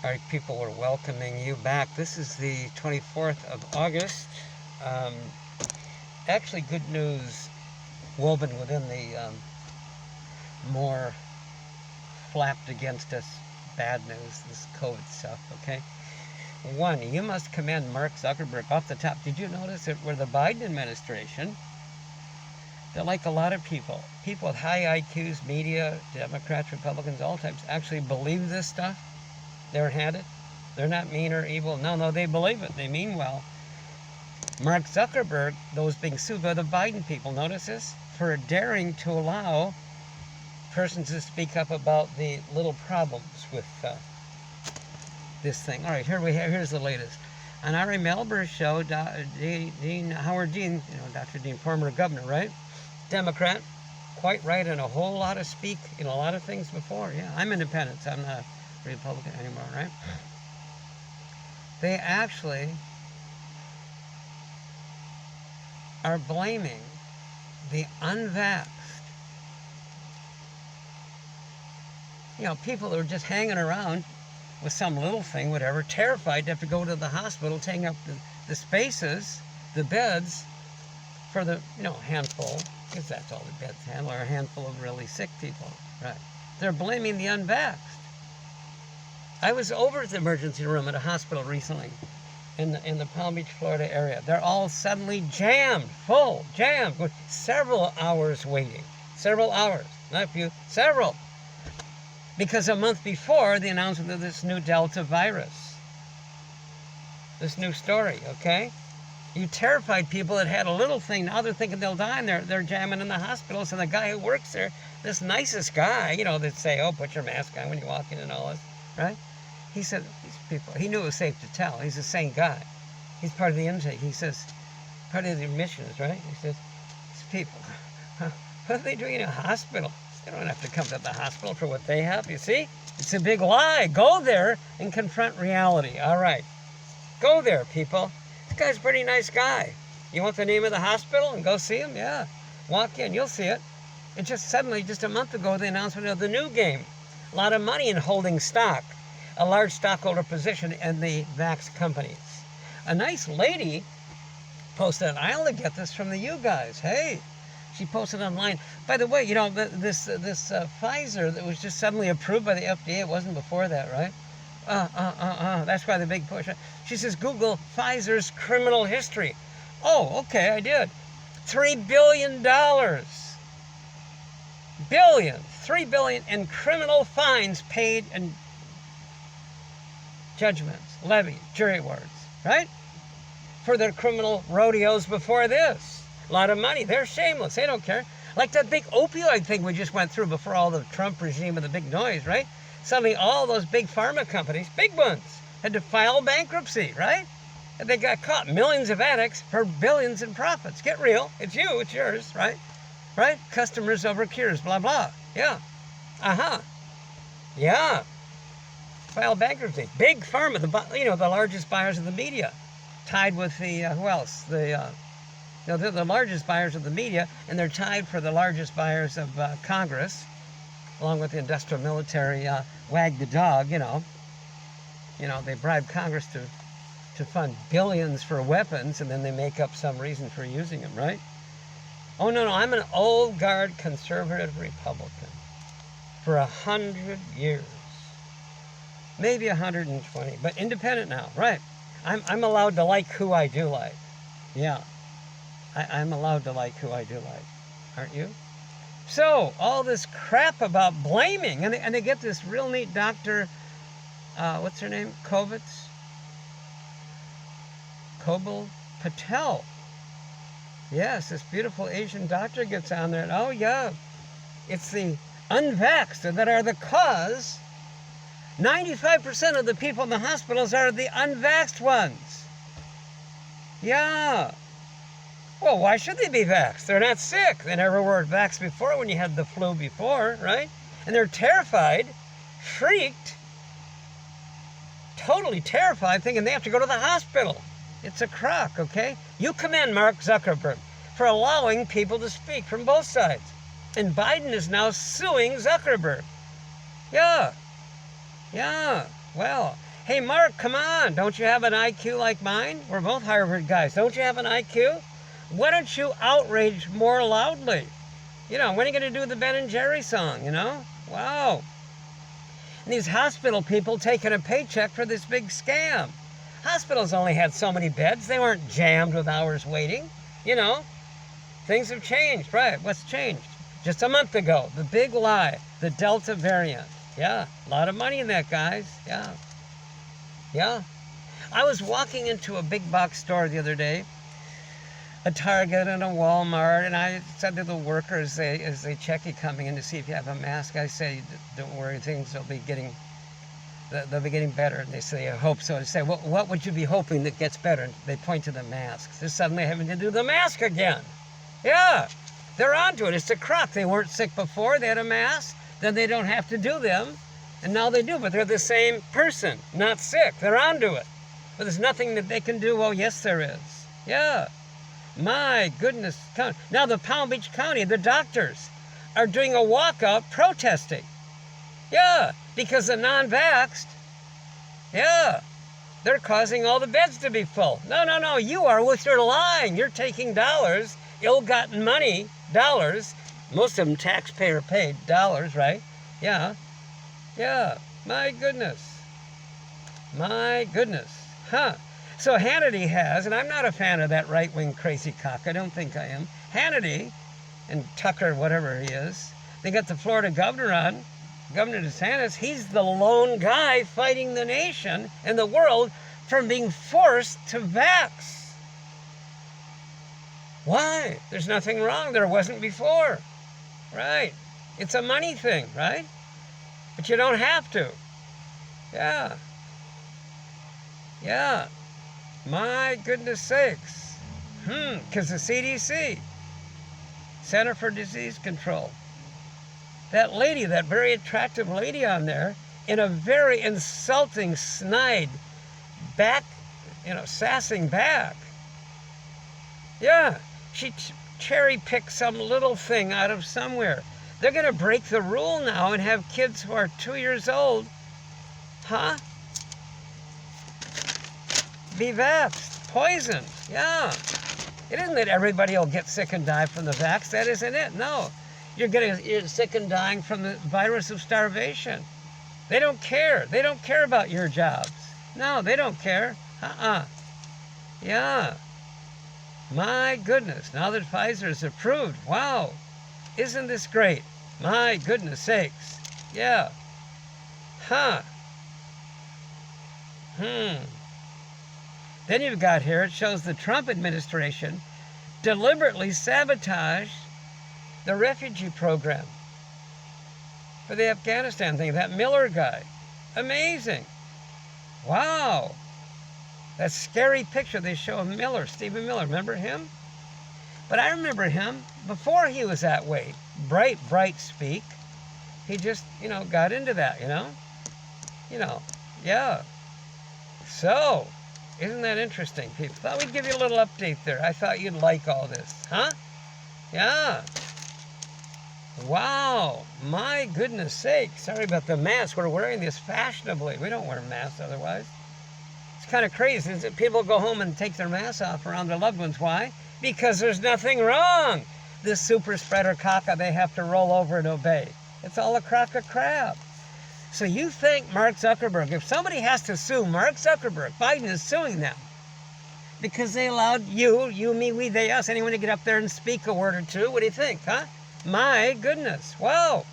All right, people, we're welcoming you back. This is the 24th of August. Um, Actually, good news woven within the more flapped against us bad news, this COVID stuff, okay? One, you must commend Mark Zuckerberg off the top. Did you notice that where the Biden administration, they're like a lot of people with high IQs, media, Democrats, Republicans, all types, actually believe this stuff? They're had it. They're not mean or evil. No, they believe it. They mean well. Mark Zuckerberg, though, is being sued by the Biden people, notice this, for daring to allow persons to speak up about the little problems with this thing. All right, here's the latest. On Ari Melber's show, Howard Dean, Dr. Dean, former governor, right? Democrat, quite right in a whole lot of speak in a lot of things before. Yeah, I'm independent, so I'm not a Republican anymore, right? They actually are blaming the unvaxxed. People that are just hanging around with some little thing, whatever, terrified to have to go to the hospital, taking up the spaces, the beds, for the, handful, because that's all the beds handle, are a handful of really sick people, right? They're blaming the unvaxxed. I was over at the emergency room at a hospital recently in the Palm Beach, Florida area. They're all suddenly jammed, with several hours waiting. Several hours, not a few, several. Because a month before, the announcement of this new Delta virus. This new story, okay? You terrified people that had a little thing, now they're thinking they'll die, and they're jamming in the hospitals, and the guy who works there, this nicest guy, that say, oh, put your mask on when you walk in and all this, right? He said, these people, he knew it was safe to tell. He's the same guy. He's part of the intake. He says, part of the admissions, right? He says, these people, what are they doing in a hospital? They don't have to come to the hospital for what they have, you see? It's a big lie. Go there and confront reality. All right. Go there, people. This guy's a pretty nice guy. You want the name of the hospital and go see him? Yeah. Walk in, you'll see it. It just suddenly, just a month ago, the announcement of the new game. A lot of money in holding stock. A large stockholder position in the vax companies. A nice lady posted, I only get this from you guys. Hey, she posted online. By the way, this Pfizer that was just suddenly approved by the FDA, it wasn't before that, right? That's why the big push. She says, Google Pfizer's criminal history. Oh, okay, I did. $3 billion. $3 billion in criminal fines paid and judgments, levied, jury awards, right? For their criminal rodeos before this. A lot of money. They're shameless. They don't care. Like that big opioid thing we just went through before all the Trump regime and the big noise, right? Suddenly all those big pharma companies, big ones, had to file bankruptcy, right? And they got caught. Millions of addicts for billions in profits. Get real. It's you. It's yours, right? Right? Customers over cures, blah, blah. Yeah. Yeah. File bankruptcy. Big pharma, the largest buyers of the media, tied with the, who else? They're the largest buyers of the media, and they're tied for the largest buyers of Congress, along with the industrial military, wag the dog, they bribe Congress to fund billions for weapons, and then they make up some reason for using them, right? Oh, no, I'm an old guard conservative Republican for 100 years. Maybe 120, but independent now, right? I'm allowed to like who I do like. Yeah, I'm allowed to like who I do like, aren't you? So, all this crap about blaming, and they get this real neat doctor, what's her name? Koval Patel. Yes, this beautiful Asian doctor gets on there, and oh yeah, it's the unvaxxed that are the cause. 95% of the people in the hospitals are the unvaxxed ones. Yeah. Well, why should they be vaxxed? They're not sick. They never were vaxxed before when you had the flu before, right? And they're terrified, freaked, totally terrified, thinking they have to go to the hospital. It's a crock, okay? You commend Mark Zuckerberg for allowing people to speak from both sides. And Biden is now suing Zuckerberg. Yeah. Well, Hey, Mark, come on. Don't you have an IQ like mine? We're both Harvard guys. Don't you have an IQ? Why don't you outrage more loudly? When are you going to do the Ben and Jerry song, Wow. And these hospital people taking a paycheck for this big scam. Hospitals only had so many beds. They weren't jammed with hours waiting. Things have changed. Right, what's changed? Just a month ago, the big lie, the Delta variant. Yeah, a lot of money in that, guys. Yeah. I was walking into a big box store the other day, a Target and a Walmart, and I said to the workers as they check you coming in to see if you have a mask, I say, don't worry, things will be getting better. And they say, I hope so. I say, well, what would you be hoping that gets better? And they point to the masks. They're suddenly having to do the mask again. Yeah, they're onto it. It's a crock. They weren't sick before. They had a mask. Then they don't have to do them. And now they do, but they're the same person, not sick. They're onto it. But there's nothing that they can do. Oh, yes, there is. Yeah. My goodness. Now the Palm Beach County, the doctors are doing a walkout protesting. Yeah, because the non-vaxxed, they're causing all the beds to be full. No, you are with your lying. You're taking dollars, ill-gotten money, dollars, most of them taxpayer paid dollars, right? Yeah, my goodness. Huh. So Hannity has, and I'm not a fan of that right-wing crazy cock, I don't think I am. Hannity and Tucker, whatever he is, they got the Florida governor on, Governor DeSantis. He's the lone guy fighting the nation and the world from being forced to vax. Why? There's nothing wrong. There wasn't before. Right. It's a money thing, right? But you don't have to. Yeah. My goodness sakes. Because the CDC, Center for Disease Control, that lady, that very attractive lady on there, in a very insulting, snide back, sassing back. Yeah, she cherry-picked some little thing out of somewhere. They're going to break the rule now and have kids who are 2 years old, be vaxxed, poisoned. Yeah. It isn't that everybody will get sick and die from the vax. That isn't it. No. You're sick and dying from the virus of starvation. They don't care. They don't care about your jobs. No, they don't care. Yeah. My goodness. Now that Pfizer is approved. Wow. Isn't this great? My goodness sakes. Yeah. Then you've got here, it shows the Trump administration deliberately sabotaged the refugee program for the Afghanistan thing. That Miller guy. Amazing. Wow. That scary picture they show of Miller, Stephen Miller. Remember him? But I remember him before he was that way. Bright speak. He just, got into that, yeah. So, isn't that interesting, people? Thought we'd give you a little update there. I thought you'd like all this. Yeah. Wow. My goodness sake. Sorry about the mask. We're wearing this fashionably. We don't wear masks otherwise. It's kind of crazy, isn't it? People go home and take their masks off around their loved ones. Why? Because there's nothing wrong. This super spreader caca they have to roll over and obey. It's all a crock of crap. So you think Mark Zuckerberg, if somebody has to sue Mark Zuckerberg, Biden is suing them because they allowed you, me, we, they, us, anyone to get up there and speak a word or two. What do you think, My goodness. Wow.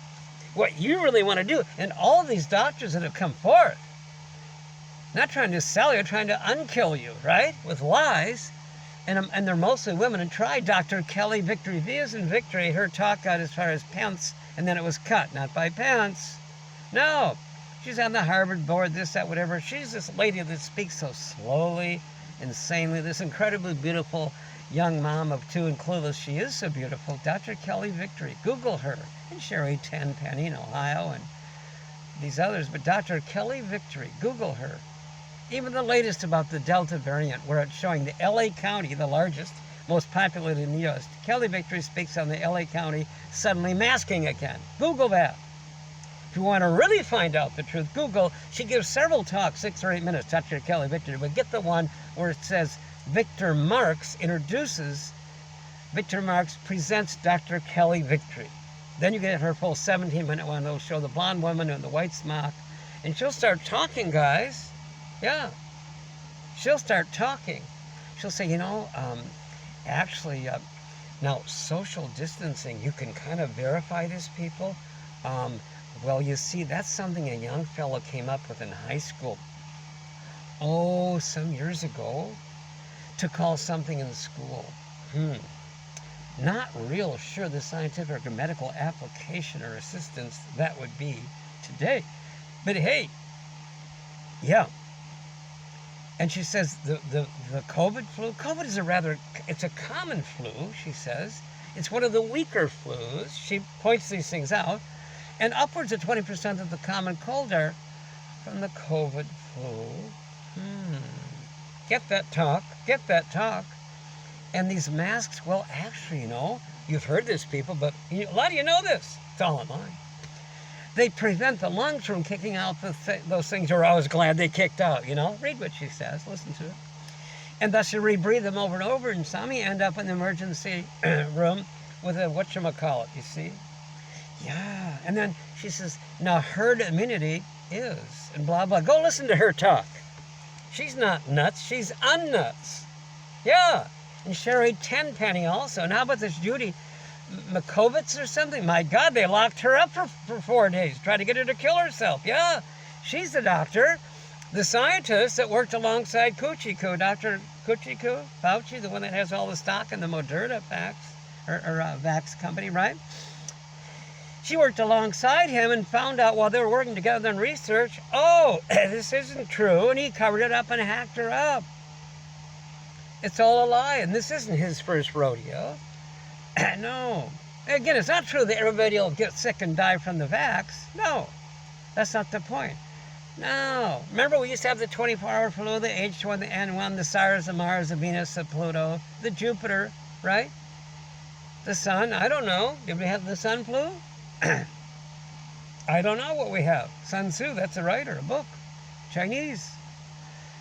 What you really want to do, and all these doctors that have come forth, not trying to sell you, trying to unkill you, right? With lies. And they're mostly women. And try Dr. Kelly Victory. V as in victory. Her talk got as far as Pence, and then it was cut. Not by Pence. No. She's on the Harvard board, this, that, whatever. She's this lady that speaks so slowly, insanely. This incredibly beautiful young mom of two and clueless. She is so beautiful. Dr. Kelly Victory. Google her. And Sherry Tenpenny in Ohio and these others. But Dr. Kelly Victory. Google her. Even the latest about the Delta variant, where it's showing the LA County, the largest, most populated in the U.S. Kelly Victory speaks on the LA County suddenly masking again. Google that. If you want to really find out the truth, Google. She gives several talks, 6 or 8 minutes, Dr. Kelly Victory. But get the one where it says Victor Marx presents Dr. Kelly Victory. Then you get her full 17-minute one. It'll show the blonde woman in the white smock. And she'll start talking, guys. Yeah. She'll start talking. She'll say, actually, now social distancing, you can kind of verify this, people. Well, you see, that's something a young fellow came up with in high school. Oh, some years ago, to call something in school. Not real sure the scientific or medical application or assistance that would be today. But hey, yeah. And she says the COVID flu, COVID is it's a common flu, she says. It's one of the weaker flus. She points these things out. And upwards of 20% of the common cold are from the COVID flu. Get that talk. And these masks, well, actually, you've heard this, people, but a lot of you know this. It's all online. They prevent the lungs from kicking out those things you're always glad they kicked out, Read what she says. Listen to it. And thus you rebreathe them over and over, and some you end up in the emergency room with a whatchamacallit, you see? Yeah. And then she says, now herd immunity is, and blah, blah. Go listen to her talk. She's not nuts. She's unnuts. Yeah. And Sherry Tenpenny also. And how about this Judy Mikovits or something? My God, they locked her up for 4 days. Tried to get her to kill herself. Yeah. She's the doctor. The scientist that worked alongside Kuchiku, Dr. Kuchiku, Fauci, the one that has all the stock in the Moderna Vax company, right? She worked alongside him and found out while they were working together on research, this isn't true, and he covered it up and hacked her up. It's all a lie, and this isn't his first rodeo. No. Again, it's not true that everybody will get sick and die from the vax. No, that's not the point. No. Remember, we used to have the 24-hour flu, the H1, the N1, the SARS, the Mars, the Venus, the Pluto, the Jupiter, right? The sun, I don't know. Did we have the sun flu? I don't know what we have. Sun Tzu, that's a writer, a book. Chinese.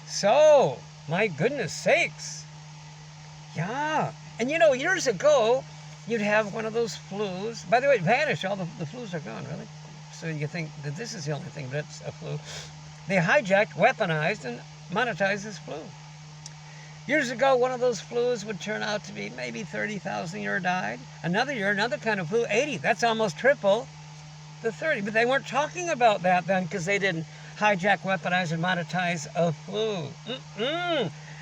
So, my goodness sakes. Yeah. And years ago, you'd have one of those flus. By the way, it vanished. All the flus are gone, really. So you think that this is the only thing, but it's a flu. They hijacked, weaponized, and monetized this flu. Years ago, one of those flus would turn out to be maybe 30,000 a year died. Another year, another kind of flu, 80. That's almost triple the 30. But they weren't talking about that then because they didn't hijack, weaponize, and monetize a flu.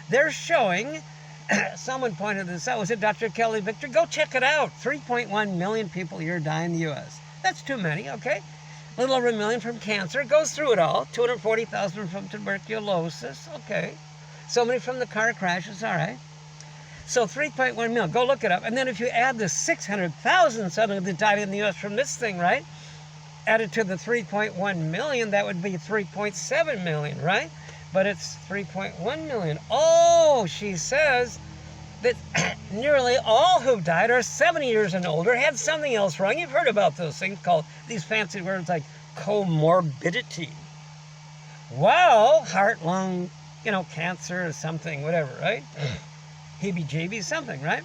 They're showing, someone pointed this out, was it Dr. Kelly Victor? Go check it out. 3.1 million people a year die in the U.S. That's too many, okay? A little over 1 million from cancer. It goes through it all. 240,000 from tuberculosis, okay. So many from the car crashes, all right. So 3.1 million, go look it up. And then if you add the 600,000 suddenly that died in the U.S. from this thing, right? Added to the 3.1 million, that would be 3.7 million, right? But it's 3.1 million. Oh, she says that nearly all who died are 70 years and older, had something else wrong. You've heard about those things called, these fancy words like comorbidity. Well, heart, lung, cancer or something, whatever, right? Heebie-jeebies, something, right?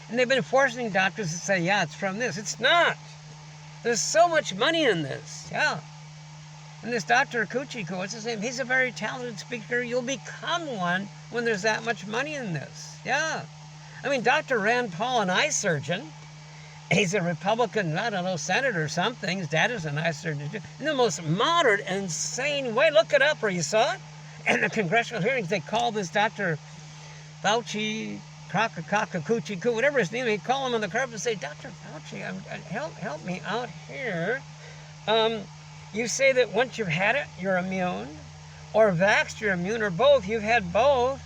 And they've been forcing doctors to say, yeah, it's from this. It's not. There's so much money in this, yeah. And this Dr. Kuchiku, what's his name? He's a very talented speaker. You'll become one when there's that much money in this, yeah. I mean, Dr. Rand Paul, an eye surgeon, he's a Republican, I don't know, senator or something. His dad is an eye surgeon, too. In the most moderate, insane way. Look it up, or you saw it. And the congressional hearings, they call this Dr. Fauci, Kuchiku, whatever his name, they call him on the carpet and say, Dr. Fauci, help me out here. You say that once you've had it, you're immune, or vaxxed, you're immune, or both. You've had both.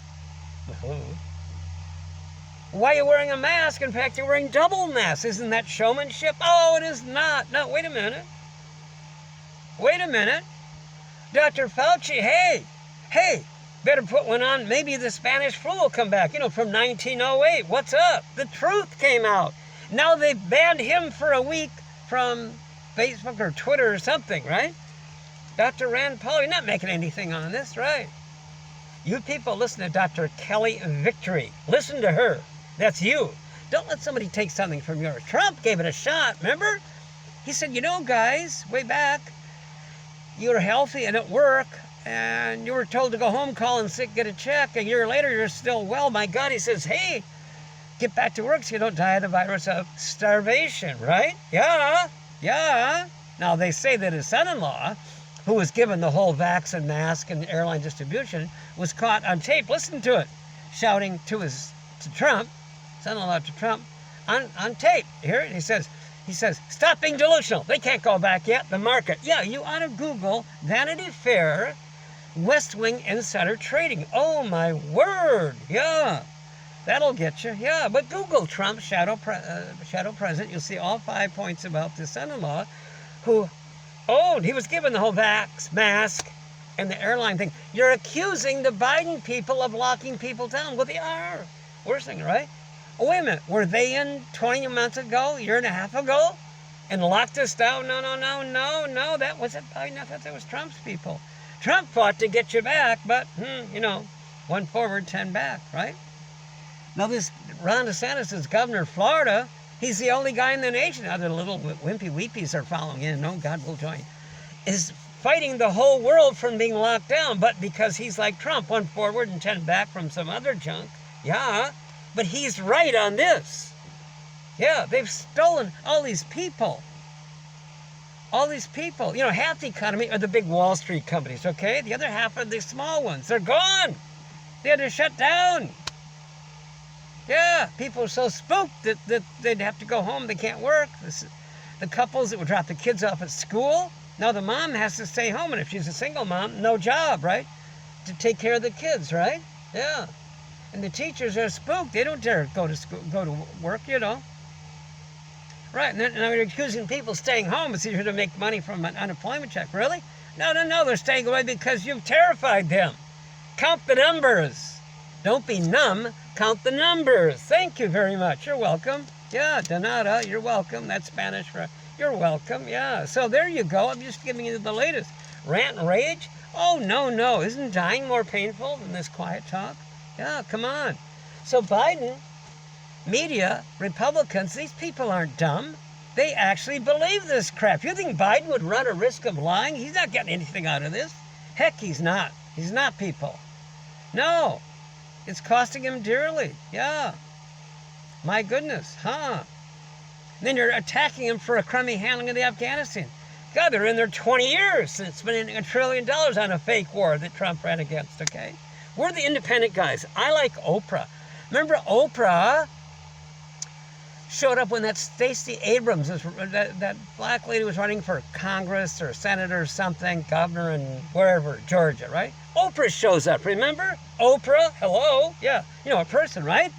Why are you wearing a mask? In fact, you're wearing double masks. Isn't that showmanship? Oh, it is not. No, wait a minute. Dr. Fauci, hey, better put one on. Maybe the Spanish flu will come back, from 1908. What's up? The truth came out. Now they've banned him for a week from Facebook or Twitter or something, right? Dr. Rand Paul, you're not making anything on this, right? You people listen to Dr. Kelly Victory. Listen to her. That's you. Don't let somebody take something from yours. Trump gave it a shot, remember? He said, you know, guys, way back, you were healthy and at work, and you were told to go home, call in sick, get a check. A year later, you're still well. My God, he says, hey, get back to work so you don't die of the virus of starvation, right? Yeah, yeah. Now, they say that his son-in-law, who was given the whole vaccine mask and airline distribution, was caught on tape. Listen to it, shouting to Trump, son-in-law to Trump, on tape. Here he says, stop being delusional. They can't go back yet. The market. Yeah, you ought to Google Vanity Fair, West Wing insider trading. Oh my word. Yeah, that'll get you. Yeah, but Google Trump shadow president. You'll see all 5 points about the son-in-law, who owned. He was given the whole vax mask and the airline thing. You're accusing the Biden people of locking people down. Well, they are. Worst thing, right? Oh, wait a minute. Were they in 20 months ago, a year and a half ago, and locked us down? No. That wasn't Biden. I thought that was Trump's people. Trump fought to get you back, but, you know, 1 forward, 10 back, right? Now, this Ron DeSantis is governor of Florida. He's the only guy in the nation, now the little wimpy weepies are following in, no, God will join, is fighting the whole world from being locked down, but because he's like Trump, 1 forward and 10 back from some other junk. Yeah, but he's right on this. Yeah, they've stolen all these people. All these people. You know, half the economy are the big Wall Street companies, okay? The other half are the small ones. They're gone. They had to shut down. Yeah, people are so spooked that they'd have to go home. They can't work. The couples that would drop the kids off at school, now the mom has to stay home. And if she's a single mom, no job, right? To take care of the kids, right? Yeah. And the teachers are spooked. They don't dare go to school, go to work, you know. Right, and now you're accusing people staying home. It's easier to make money from an unemployment check. Really? No. They're staying away because you've terrified them. Count the numbers. Don't be numb. Count the numbers. Thank you very much. You're welcome. Yeah, de nada. You're welcome. That's Spanish for you're welcome. Yeah. So there you go. I'm just giving you the latest. Rant and rage? Oh, no. Isn't dying more painful than this quiet talk? Yeah, come on. So Biden, media, Republicans, these people aren't dumb. They actually believe this crap. You think Biden would run a risk of lying? He's not getting anything out of this. Heck, he's not. He's not, people. No. It's costing him dearly. Yeah. My goodness. Huh. And then you're attacking him for a crummy handling of the Afghanistan. God, they're in there 20 years since spending $1 trillion on a fake war that Trump ran against, okay? We're the independent guys. I like Oprah. Remember Oprah showed up when that Stacey Abrams, that black lady was running for Congress or senator or something, governor in wherever, Georgia, right? Oprah shows up, remember? Oprah, hello? Yeah, you know, a person, right?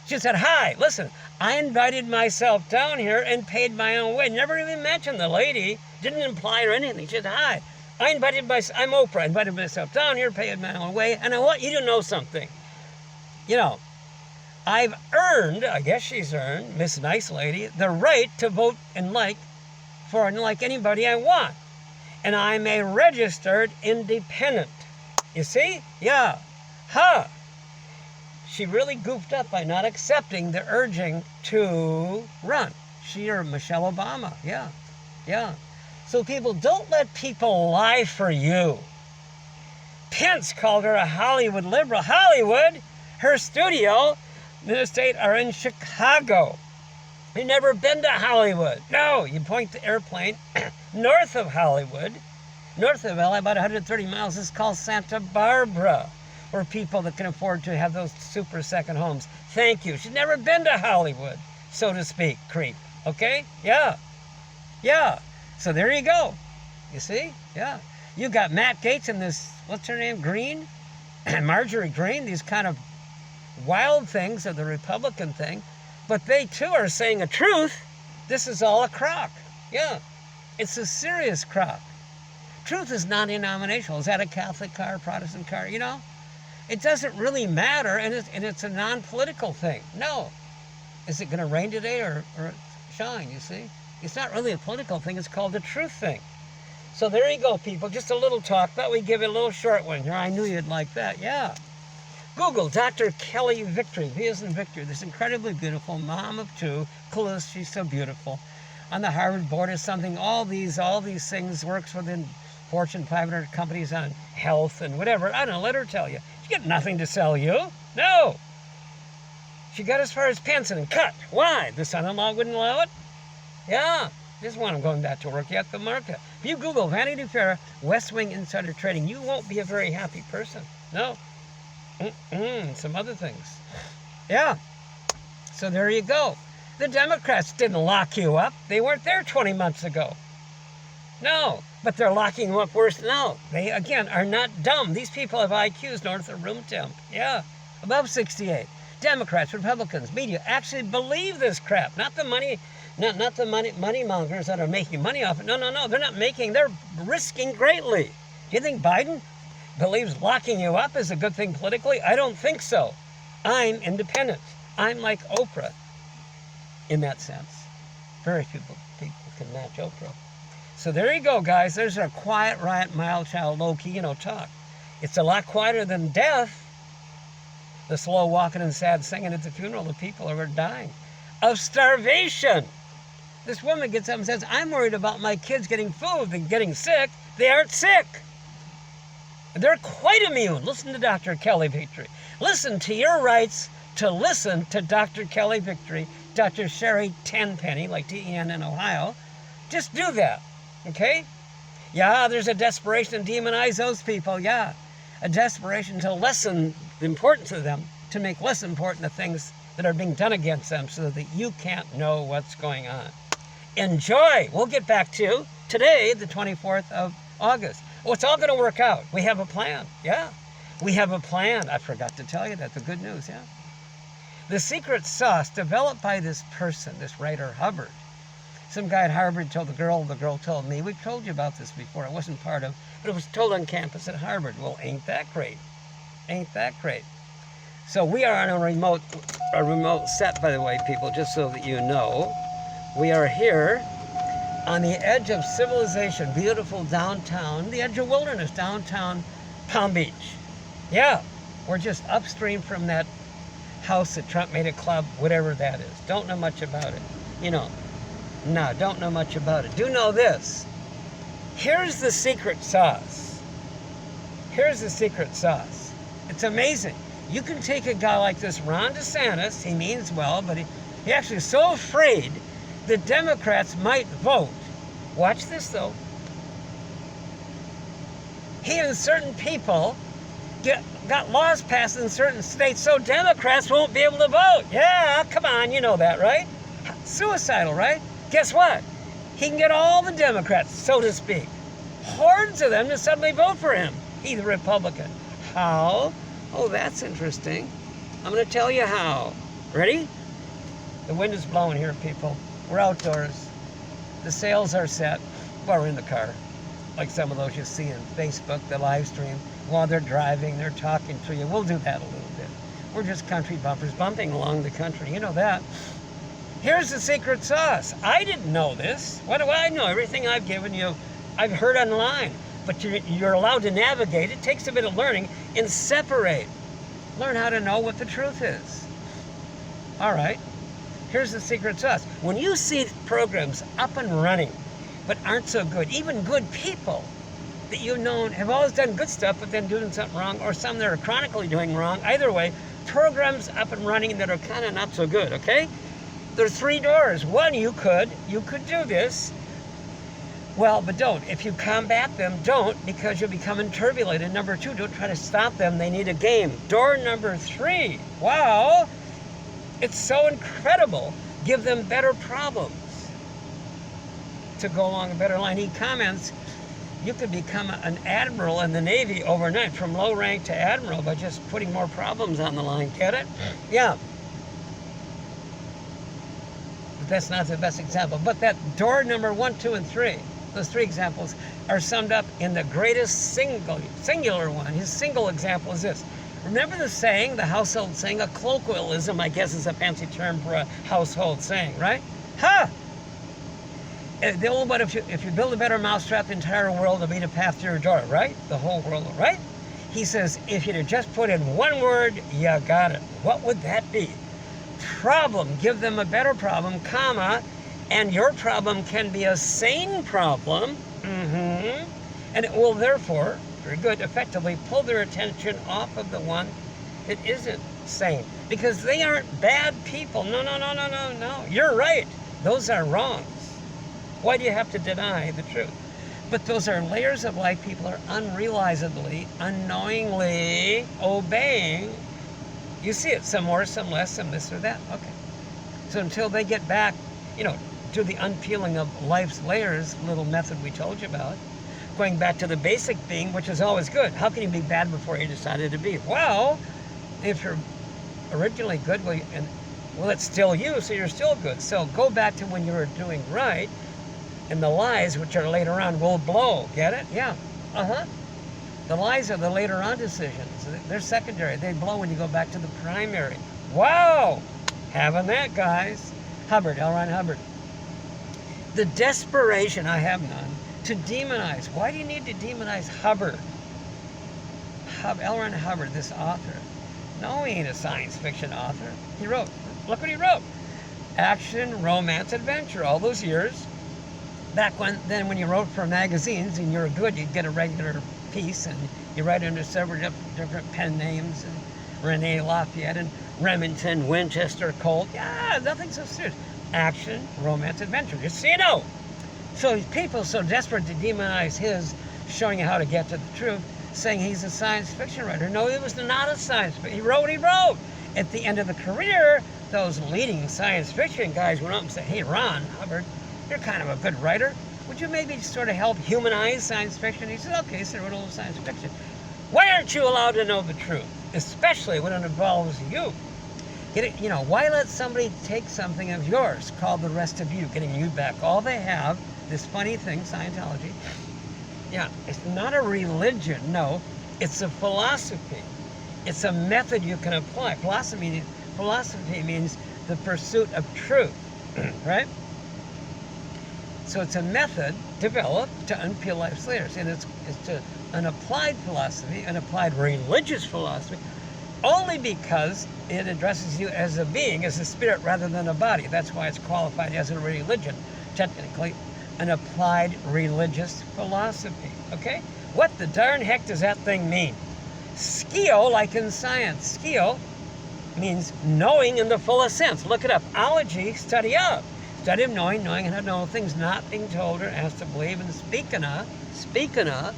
She said, hi, listen, I invited myself down here and paid my own way. Never even mentioned the lady, didn't imply or anything. She said, hi, I'm Oprah, I invited myself down here, paid my own way, and I want you to know something. You know, I've earned, I guess she's earned, Miss Nice Lady, the right to vote and like anybody I want. And I'm a registered independent. You see? Yeah. Huh. She really goofed up by not accepting the urging to run. She or Michelle Obama. Yeah. Yeah. So people, don't let people lie for you. Pence called her a Hollywood liberal. Hollywood? Her studio, the state, are in Chicago. You've never been to Hollywood. No, you point the airplane north of Hollywood, north of LA, about 130 miles. It's called Santa Barbara, where people that can afford to have those super second homes. Thank you. She's never been to Hollywood, so to speak, creep. Okay? Yeah. Yeah. So there you go. You see? Yeah. You got Matt Gaetz and this, what's her name, Green? Marjorie Green, these kind of wild things of the Republican thing. But they, too, are saying a truth. This is all a crock. Yeah. It's a serious crock. Truth is non-denominational. Is that a Catholic car, Protestant car? You know? It doesn't really matter, and it's a non-political thing. No. Is it going to rain today or shine, you see? It's not really a political thing. It's called a truth thing. So there you go, people. Just a little talk. Thought we'd give you a little short one here. I knew you'd like that. Yeah. Google Dr. Kelly Victory. V as in Victory. This incredibly beautiful mom of two. Callis, she's so beautiful. On the Harvard board or something. All these things works within Fortune 500 companies on health and whatever. I don't know. Let her tell you. She got nothing to sell you. No. She got as far as pension and cut. Why? The son-in-law wouldn't allow it? Yeah. Just want him going back to work yet the market. If you Google Vanity Fair, West Wing insider trading, you won't be a very happy person. No. Some other things. Yeah. So there you go. The Democrats didn't lock you up. They weren't there 20 months ago. No. But they're locking you up worse now. They, again, are not dumb. These people have IQs north of room temp. Yeah. Above 68. Democrats, Republicans, media actually believe this crap. Not the money mongers that are making money off it. No. They're not making. They're risking greatly. Do you think Biden believes locking you up is a good thing politically? I don't think so. I'm independent. I'm like Oprah in that sense. Very few people can match Oprah. So there you go, guys. There's a quiet, riot, mild child, low-key, talk. It's a lot quieter than death. The slow walking and sad singing at the funeral of people who are dying of starvation. This woman gets up and says, I'm worried about my kids getting food and getting sick. They aren't sick. They're quite immune. Listen to Dr. Kelly Victory. Listen to your rights to listen to Dr. Kelly Victory, Dr. Sherry Tenpenny, like T-E-N in Ohio. Just do that, okay? Yeah, there's a desperation to demonize those people, yeah. A desperation to lessen the importance of them, to make less important the things that are being done against them so that you can't know what's going on. Enjoy. We'll get back to today, the 24th of August. Oh, it's all going to work out. We have a plan. Yeah. We have a plan. I forgot to tell you that. The good news, yeah. The secret sauce developed by this person, this writer Hubbard. Some guy at Harvard told the girl told me. We've told you about this before. It wasn't part of, but it was told on campus at Harvard. Well, ain't that great? Ain't that great? So we are on a remote set, by the way, people, just so that you know. We are here on the edge of civilization, beautiful downtown, the edge of wilderness, downtown Palm Beach. Yeah, we're just upstream from that house that Trump made a club, whatever that is. Don't know much about it. No, don't know much about it. Do know this. Here's the secret sauce. Here's the secret sauce. It's amazing. You can take a guy like this, Ron DeSantis, he means well, but he actually is so afraid the Democrats might vote. Watch this, though. He and certain people got laws passed in certain states so Democrats won't be able to vote. Yeah, come on, you know that, right? Suicidal, right? Guess what? He can get all the Democrats, so to speak, hordes of them to suddenly vote for him. He's a Republican. How? Oh, that's interesting. I'm going to tell you how. Ready? The wind is blowing here, people. We're outdoors. The sails are set. Well, we're in the car. Like some of those you see on Facebook, the live stream. While they're driving, they're talking to you. We'll do that a little bit. We're just country bumpers bumping along the country. You know that. Here's the secret sauce. I didn't know this. What do I know? Everything I've given you, I've heard online. But you're allowed to navigate. It takes a bit of learning and separate. Learn how to know what the truth is. All right. Here's the secret sauce. When you see programs up and running, but aren't so good, even good people that you've known have always done good stuff, but then doing something wrong, or some that are chronically doing wrong, either way, programs up and running that are kind of not so good, okay? There are three doors. One, you could do this. Well, but don't. If you combat them, don't, because you'll become turbulated. Number two, don't try to stop them. They need a game. Door number three. Wow. It's so incredible. Give them better problems to go along a better line. He comments, you could become an admiral in the Navy overnight, from low rank to admiral, by just putting more problems on the line. Get it? Yeah. But that's not the best example. But that door number 1, 2, and 3, those three examples are summed up in the greatest singular one. His single example is this. Remember the saying, the household saying, a colloquialism, I guess, is a fancy term for a household saying, right? Ha! But if you build a better mousetrap, the entire world will be the path to your door, right? The whole world, right? He says, if you'd have just put in one word, you got it. What would that be? Problem. Give them a better problem, comma, and your problem can be a sane problem, and it will therefore, very good, effectively pull their attention off of the one that isn't sane. Because they aren't bad people. No. You're right. Those are wrongs. Why do you have to deny the truth? But those are layers of life people are unrealizably, unknowingly obeying. You see it, some more, some less, some this or that. Okay. So until they get back, to the unpeeling of life's layers, little method we told you about, going back to the basic being, which is always good. How can you be bad before you decided to be? Well, if you're originally good, well, it's still you, so you're still good. So go back to when you were doing right, and the lies, which are later on, will blow. Get it? Yeah. The lies are the later on decisions. They're secondary. They blow when you go back to the primary. Wow! Having that, guys. Hubbard, L. Ron Hubbard. The desperation, I have none, to demonize. Why do you need to demonize Hubbard? L. Ron Hubbard, this author. No, he ain't a science fiction author. He wrote, look what he wrote. Action, romance, adventure, all those years. Back when you wrote for magazines and you were good, you'd get a regular piece and you write under several different pen names, and Rene Lafayette and Remington, Winchester, Colt. Yeah, nothing so serious. Action, romance, adventure, just so you know. So people so desperate to demonize his, showing you how to get to the truth, saying he's a science fiction writer. No, he was not a science fiction. He wrote what he wrote. At the end of the career, those leading science fiction guys went up and said, hey, Ron Hubbard, you're kind of a good writer. Would you maybe sort of help humanize science fiction? He said, okay, so I wrote a little science fiction. Why aren't you allowed to know the truth? Especially when it involves you. Why let somebody take something of yours called the rest of you, getting you back? All they have, this funny thing, Scientology, it's not a religion, no. It's a philosophy. It's a method you can apply. Philosophy means the pursuit of truth, right? So it's a method developed to unpeel life's layers. And it's an applied philosophy, an applied religious philosophy, only because it addresses you as a being, as a spirit, rather than a body. That's why it's qualified as a religion, technically, an applied religious philosophy. Okay? What the darn heck does that thing mean? Skio, like in science. Skio means knowing in the fullest sense. Look it up. Ology, study up. Study of knowing how to know things not being told or asked to believe. And speaking of,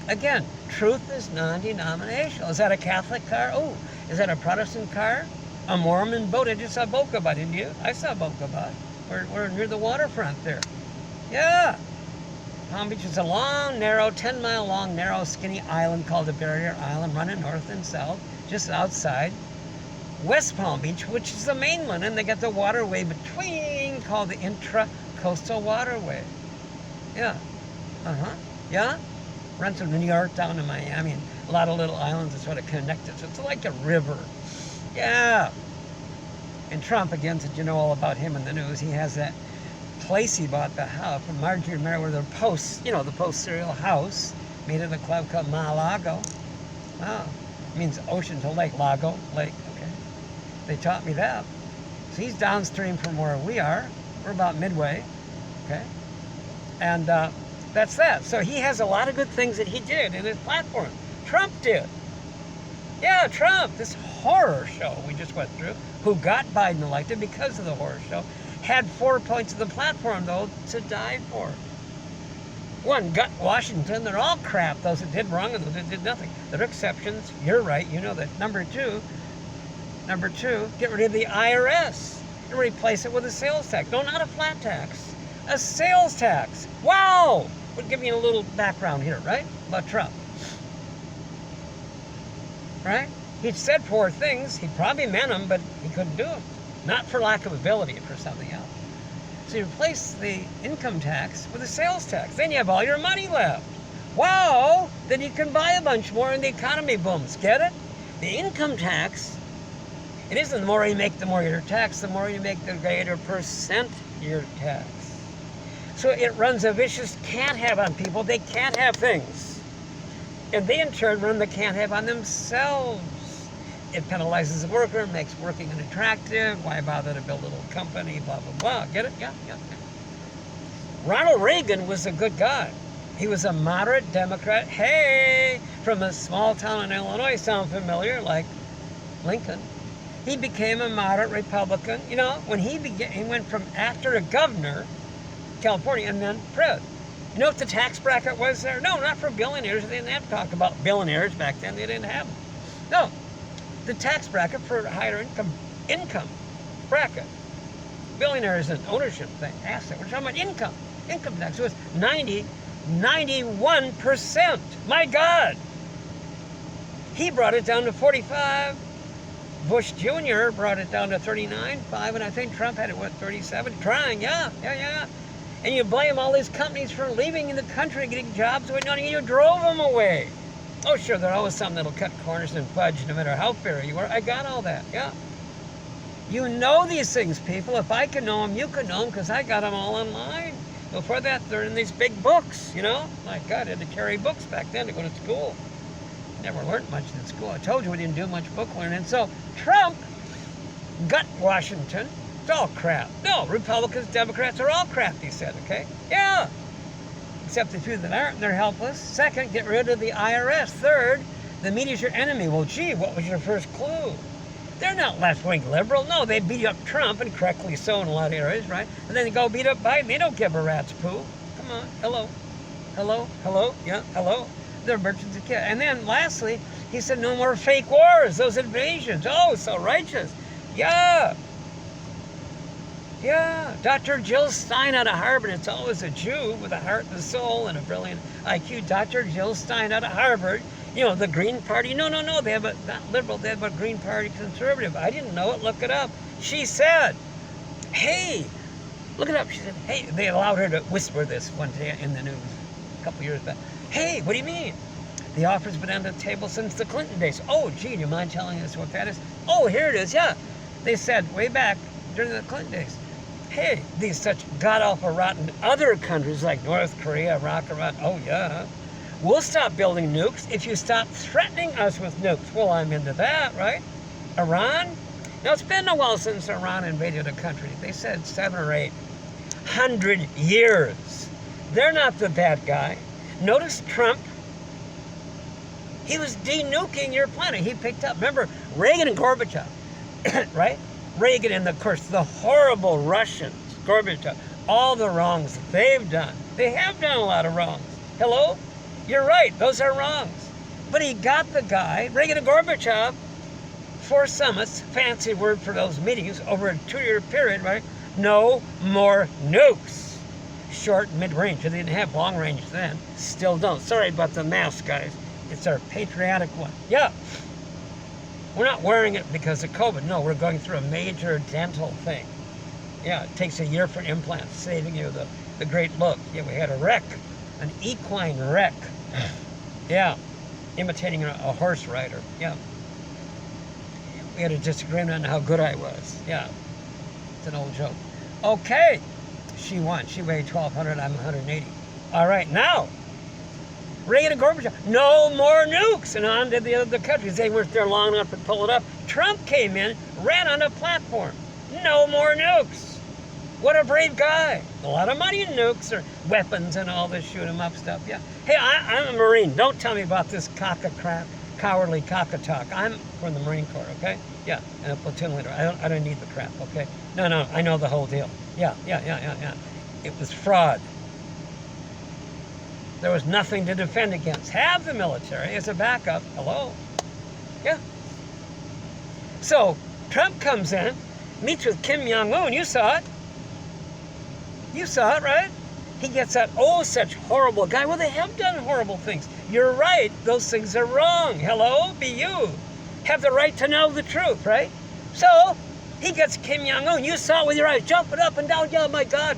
again, truth is non-denominational. Is that a Catholic car? Oh, is that a Protestant car? A Mormon boat? I just saw Boca, didn't you? I saw Boca. We're near the waterfront there. Yeah. Palm Beach is a long, narrow, 10-mile long, narrow, skinny island called the Barrier Island, running north and south, just outside West Palm Beach, which is the mainland, and they got the waterway between called the Intra-Coastal Waterway. Yeah. Yeah? Runs from New York down to Miami, and a lot of little islands are sort of connected, so it's like a river. Yeah. And Trump, again, since you know all about him in the news, he has that place he bought, the house from Marjorie Merriweather, the Post, the Post cereal house, made of a club called Mar-a-Lago. Wow. It means ocean to lake, Lago, lake, okay. They taught me that. So he's downstream from where we are. We're about midway, okay. And that's that. So he has a lot of good things that he did in his platform. Trump did. Yeah, Trump, this horror show we just went through, who got Biden elected because of the horror show, had 4 points of the platform, though, to die for. One, gut Washington. They're all crap, those that did wrong and those that did nothing. There are exceptions. You're right. You know that. Number two, get rid of the IRS and replace it with a sales tax. No, not a flat tax. A sales tax. Wow! We'll give you a little background here, right? About Trump. Right? He said 4 things. He probably meant them, but he couldn't do them. Not for lack of ability, for something else. So you replace the income tax with a sales tax. Then you have all your money left. Wow! Then you can buy a bunch more and the economy booms. Get it? The income tax, it isn't the more you make, the more you're taxed. The more you make, the greater percent you're taxed. So it runs a vicious can't have on people. They can't have things. And they in turn run the can't have on themselves. It penalizes the worker, makes working unattractive. Why bother to build a little company, blah, blah, blah. Get it? Yeah. Ronald Reagan was a good guy. He was a moderate Democrat. Hey, from a small town in Illinois, sound familiar, like Lincoln. He became a moderate Republican. You know, when he went from actor to governor, California, and then president. You know what the tax bracket was there? No, not for billionaires. They didn't have to talk about billionaires back then. They didn't have them. No, the tax bracket for higher income bracket. Billionaires and ownership thing, asset. We're talking about income tax. It was 91%. My God. He brought it down to 45. Bush Jr. brought it down to 39.5, and I think Trump had it, 37? Trying, yeah. And you blame all these companies for leaving the country and getting jobs away. No, you drove them away. Oh, sure, there's always something that'll cut corners and fudge no matter how fair you are. I got all that, yeah. You know these things, people. If I can know them, you can know them, because I got them all online. Before that, they're in these big books, you know? My God, I had to carry books back then to go to school. Never learned much in school. I told you we didn't do much book learning. So Trump got Washington. It's all crap. No, Republicans, Democrats are all crap, he said, okay? Yeah. Except the few that aren't, they're helpless. Second, get rid of the IRS. Third, the media's your enemy. Well, gee, what was your first clue? They're not left-wing liberal. No, they beat up Trump, and correctly so in a lot of areas, right? And then they go beat up Biden. They don't give a rat's poo. Come on. Hello. Yeah, hello. They're merchants of kids. And then lastly, he said no more fake wars, those invasions. Oh, so righteous. Yeah. Dr. Jill Stein out of Harvard. It's always a Jew with a heart and a soul and a brilliant IQ. Dr. Jill Stein out of Harvard. You know, the Green Party. No. They have not liberal. They have a Green Party conservative. I didn't know it. Look it up. She said, hey, look it up. She said, hey, they allowed her to whisper this one day in the news a couple years back. Hey, what do you mean? The offer's been on the table since the Clinton days. Oh, gee, do you mind telling us what that is? Oh, here it is, yeah. They said way back during the Clinton days, hey, these such god-awful rotten other countries like North Korea, Iraq, Iran, oh yeah, we'll stop building nukes if you stop threatening us with nukes. Well, I'm into that, right? Iran? Now, it's been a while since Iran invaded a country. They said 700 or 800 years. They're not the bad guy. Notice Trump, he was denuking your planet. He picked up, remember, Reagan and Gorbachev, right? Reagan and, of course, the horrible Russians, Gorbachev, all the wrongs they've done. They have done a lot of wrongs. Hello? You're right, those are wrongs. But he got the guy, Reagan and Gorbachev, 4 summits, fancy word for those meetings, over a 2-year period, right? No more nukes. Short, mid-range. They didn't have long range then. Still don't. Sorry about the mask, guys. It's our patriotic one. Yeah. We're not wearing it because of COVID. No, we're going through a major dental thing. Yeah, it takes a year for implants, saving you the great look. Yeah, we had a wreck, an equine wreck. Yeah, imitating a horse rider. Yeah. We had a disagreement on how good I was. Yeah, it's an old joke. Okay. She won. She weighed 1,200. I'm 180. All right, now, Reagan and Gorbachev, no more nukes. And on to the other countries. They weren't there long enough to pull it up. Trump came in, ran on a platform. No more nukes. What a brave guy. A lot of money in nukes or weapons and all this shoot 'em up stuff. Yeah. Hey, I'm a Marine. Don't tell me about this cowardly talk. I'm from the Marine Corps, okay? Yeah, and a platoon leader. I don't need the crap, okay? No, I know the whole deal. Yeah. It was fraud. There was nothing to defend against. Have the military as a backup. Hello? Yeah. So, Trump comes in, meets with Kim Jong-un. You saw it. You saw it, right? He gets that, oh, such horrible guy. Well, they have done horrible things. You're right. Those things are wrong. Hello? Be you. Have the right to know the truth, right? So, he gets Kim Jong-un. You saw it with your eyes, jumping up and down. Yeah, my God.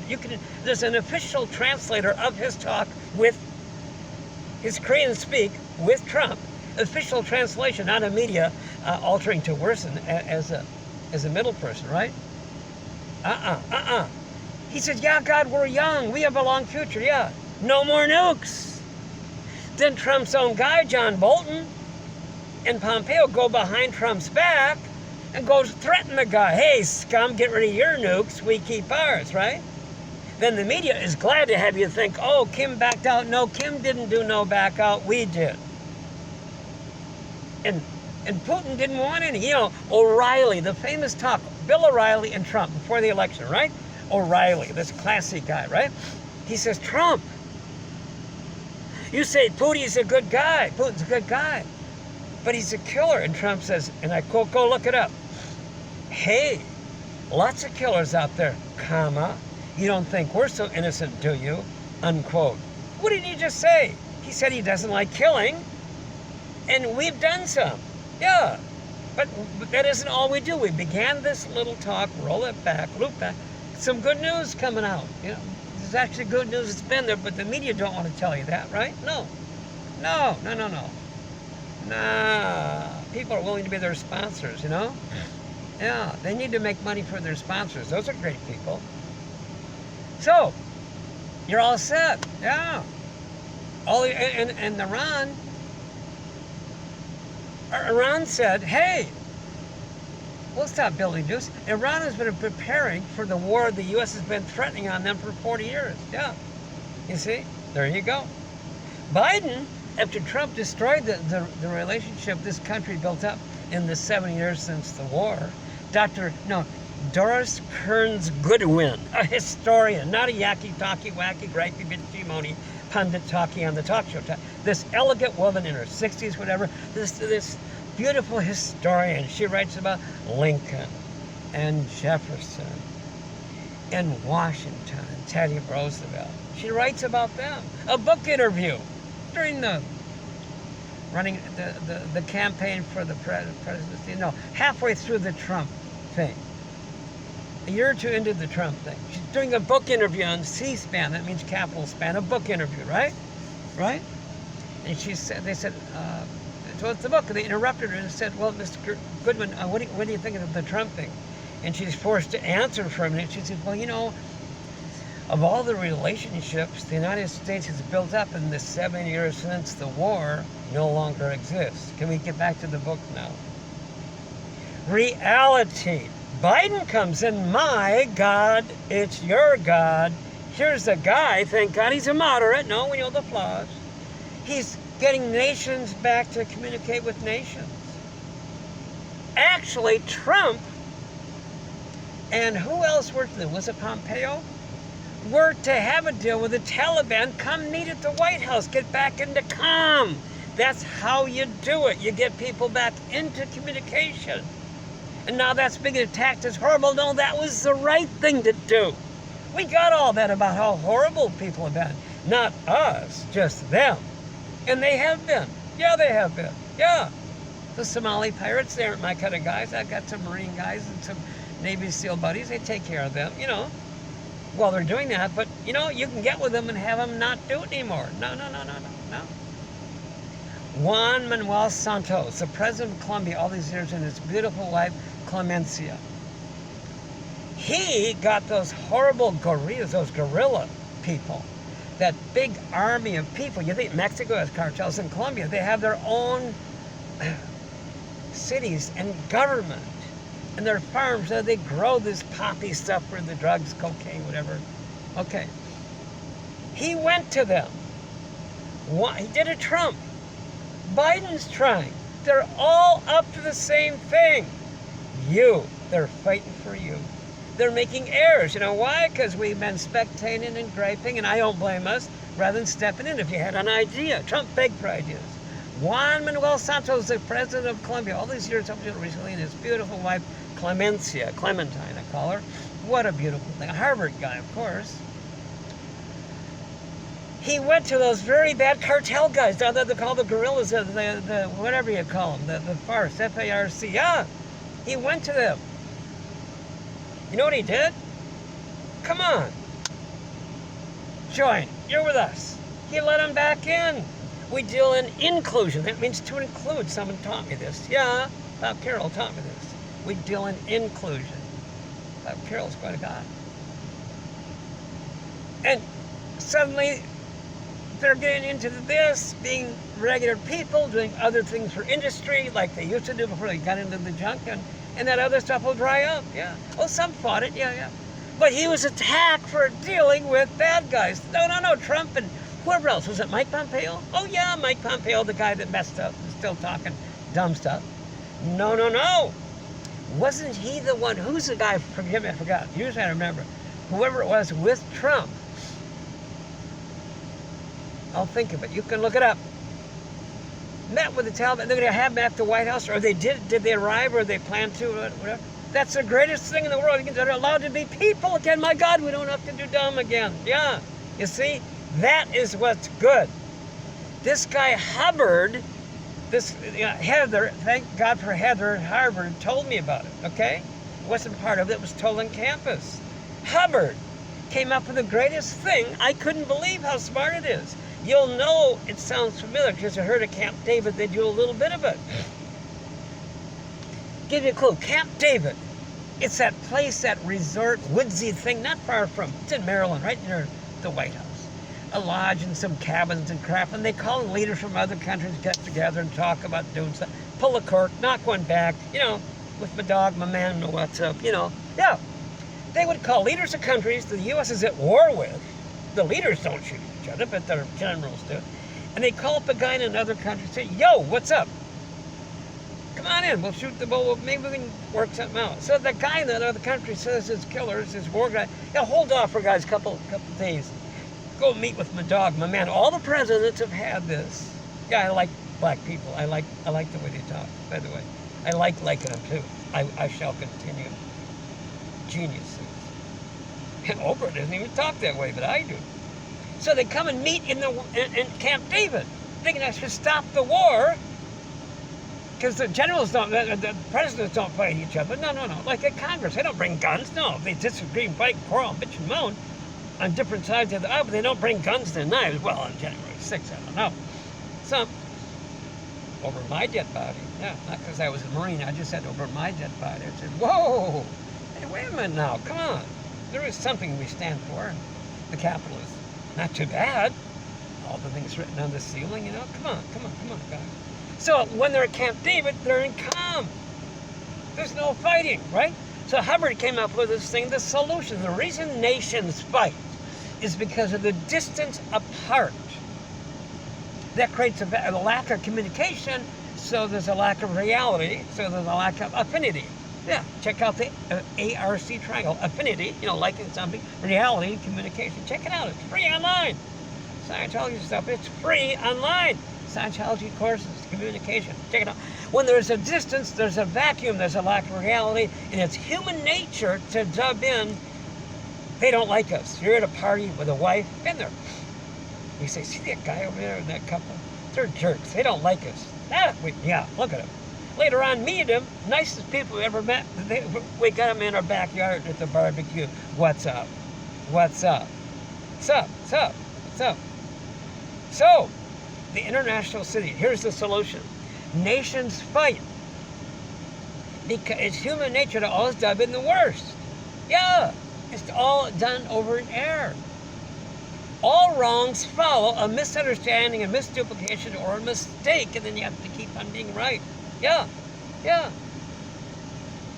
There's an official translator of his talk with his Korean speak with Trump. Official translation, not a media altering to worsen as a middle person, right? He said, yeah, God, we're young. We have a long future. Yeah. No more nukes. Then Trump's own guy, John Bolton, and Pompeo go behind Trump's back and go threaten the guy. Hey, scum, get rid of your nukes. We keep ours, right? Then the media is glad to have you think, oh, Kim backed out. No, Kim didn't do no back out. We did. And Putin didn't want any. You know, O'Reilly, the famous talk, Bill O'Reilly and Trump before the election, right? O'Reilly, this classy guy, right? He says, Trump, you say Putin's a good guy. Putin's a good guy. But he's a killer. And Trump says, and I quote, go look it up. Hey, lots of killers out there, comma. You don't think we're so innocent, do you? Unquote. What did he just say? He said he doesn't like killing. And we've done some. Yeah. But that isn't all we do. We began this little talk, roll it back, loop back. Some good news coming out. You know, there's actually good news that's been there, but the media don't want to tell you that, right? No. No. Nah. People are willing to be their sponsors, you know? Yeah, they need to make money for their sponsors. Those are great people. So, you're all set. Yeah. And Iran said, hey, we'll stop building nukes. Iran has been preparing for the war the U.S. has been threatening on them for 40 years. Yeah. You see? There you go. Biden, after Trump destroyed the relationship this country built up in the 7 years since the war, Doris Kearns Goodwin, a historian, not a yacky-talky, wacky, gripey, bitchy, moany pundit talking on the talk show. This elegant woman in her 60s, whatever, this beautiful historian. She writes about Lincoln and Jefferson and Washington and Teddy Roosevelt. She writes about them. A book interview during the running the campaign for the presidency. No, halfway through the Trump thing. A year or two into the Trump thing. She's doing a book interview on C-SPAN. That means capital span. A book interview, right? Right? And they said, so it's the book. And they interrupted her and said, well, Mr. Goodwin, what do you think of the Trump thing? And she's forced to answer for a minute. She said, well, you know, of all the relationships the United States has built up in the 7 years since the war no longer exists. Can we get back to the book now? Reality. Biden comes in, my God, it's your God. Here's a guy, thank God he's a moderate. No, we know the flaws. He's getting nations back to communicate with nations. Actually, Trump, and who else worked with him? Was it Pompeo? Worked to have a deal with the Taliban. Come meet at the White House. Get back into calm. That's how you do it. You get people back into communication. And now that's being attacked as horrible. No, that was the right thing to do. We got all that about how horrible people have been. Not us, just them. And they have been. Yeah, they have been. Yeah. The Somali pirates, they aren't my kind of guys. I've got some Marine guys and some Navy SEAL buddies. They take care of them, you know. Well, they're doing that, but, you know, you can get with them and have them not do it anymore. No. Juan Manuel Santos, the president of Colombia all these years, and his beautiful wife, Clemencia. He got those horrible guerrillas, those guerrilla people, that big army of people. You think Mexico has cartels, in Colombia they have their own cities and government and their farms. They grow this poppy stuff for the drugs, cocaine, whatever. Okay. He went to them. He did a Trump. Biden's trying. They're all up to the same thing. They're fighting for you. They're making errors. You know why? Because we've been spectating and griping, and I don't blame us, rather than stepping in. If you had an idea, Trump begged for ideas. Juan Manuel Santos, the president of Colombia, all these years up until recently, and his beautiful wife, Clemencia, Clementine, I call her. What a beautiful thing. A Harvard guy, of course. He went to those very bad cartel guys down there. They call the guerrillas, the whatever you call them, the FARC, F-A-R-C. Yeah, he went to them. You know what he did? Come on. Join. You're with us. He let them back in. We deal in inclusion. That means to include. Someone taught me this. Yeah, Bob Carroll taught me this. We deal in inclusion. Bob Carroll's quite a guy. And suddenly they're getting into this, being regular people, doing other things for industry like they used to do before they got into the junk, and that other stuff will dry up, yeah. Oh, some fought it, yeah. But he was attacked for dealing with bad guys. No, Trump and whoever else. Was it Mike Pompeo? Oh, yeah, Mike Pompeo, the guy that messed up, is still talking dumb stuff. No. Wasn't he the one? Who's the guy? Forgive me, I forgot. Usually I remember. Whoever it was with Trump. I'll think of it. You can look it up. Met with the Taliban. They're going to have them at the White House, or they did they arrive, or they plan to, or whatever. That's the greatest thing in the world. They're allowed to be people again. My God, we don't have to do dumb again. Yeah. You see? That is what's good. This guy Hubbard, Heather, thank God for Heather at Harvard, told me about it, okay? Wasn't part of it. It was told on campus. Hubbard came up with the greatest thing. I couldn't believe how smart it is. You'll know it sounds familiar because you heard of Camp David. They do a little bit of it. Give you a clue. Camp David. It's that place, that resort, woodsy thing, not far from, it's in Maryland, right near the White House. A lodge and some cabins and crap, and they call leaders from other countries to get together and talk about doing stuff. Pull a cork, knock one back, with my dog, my man, know what's up, Yeah. They would call leaders of countries the U.S. is at war with. The leaders don't shoot each other, but their generals do. And they call up a guy in another country and say, yo, what's up? Come on in, we'll shoot the bull, maybe we can work something out. So the guy in that other country says his killers, his war guy, hold off for guys a couple days. Go meet with my dog, my man. All the presidents have had this. Yeah, I like black people. I like the way they talk, by the way. I like liking them too. I shall continue. Geniuses. And Oprah doesn't even talk that way, but I do. So they come and meet in Camp David, thinking I should stop the war, because the generals don't, the presidents don't fight each other. No. Like at Congress, they don't bring guns. No, they disagree, fight, quarrel, bitch and moan on different sides of the aisle, but they don't bring guns and knives. Well, on January 6th, I don't know. Some over my dead body. Yeah, not because I was a Marine. I just said over my dead body. I said, whoa, hey, wait a minute now. Come on. There is something we stand for. The Capitol is not too bad. All the things written on the ceiling, Come on, guys. So when they're at Camp David, they're in calm. There's no fighting, right? So Hubbard came up with this thing, the solution. The reason nations fight is because of the distance apart. That creates a lack of communication, so there's a lack of reality, so there's a lack of affinity. Yeah, check out the ARC triangle. Affinity, liking something. Reality, communication. Check it out. It's free online. Scientology stuff, it's free online. Scientology courses, communication. Check it out. When there's a distance, there's a vacuum, there's a lack of reality, and it's human nature to dub in, they don't like us. You're at a party with a wife, been there. You say, see that guy over there and that couple? They're jerks. They don't like us. Yeah, look at them. Later on, meet them, nicest people we ever met. We got them in our backyard at the barbecue. What's up? What's up? So, the international city, here's the solution. Nations fight. Because it's human nature to always dub in the worst. Yeah, it's all done over in air. All wrongs follow a misunderstanding, a misduplication, or a mistake, and then you have to keep on being right. Yeah.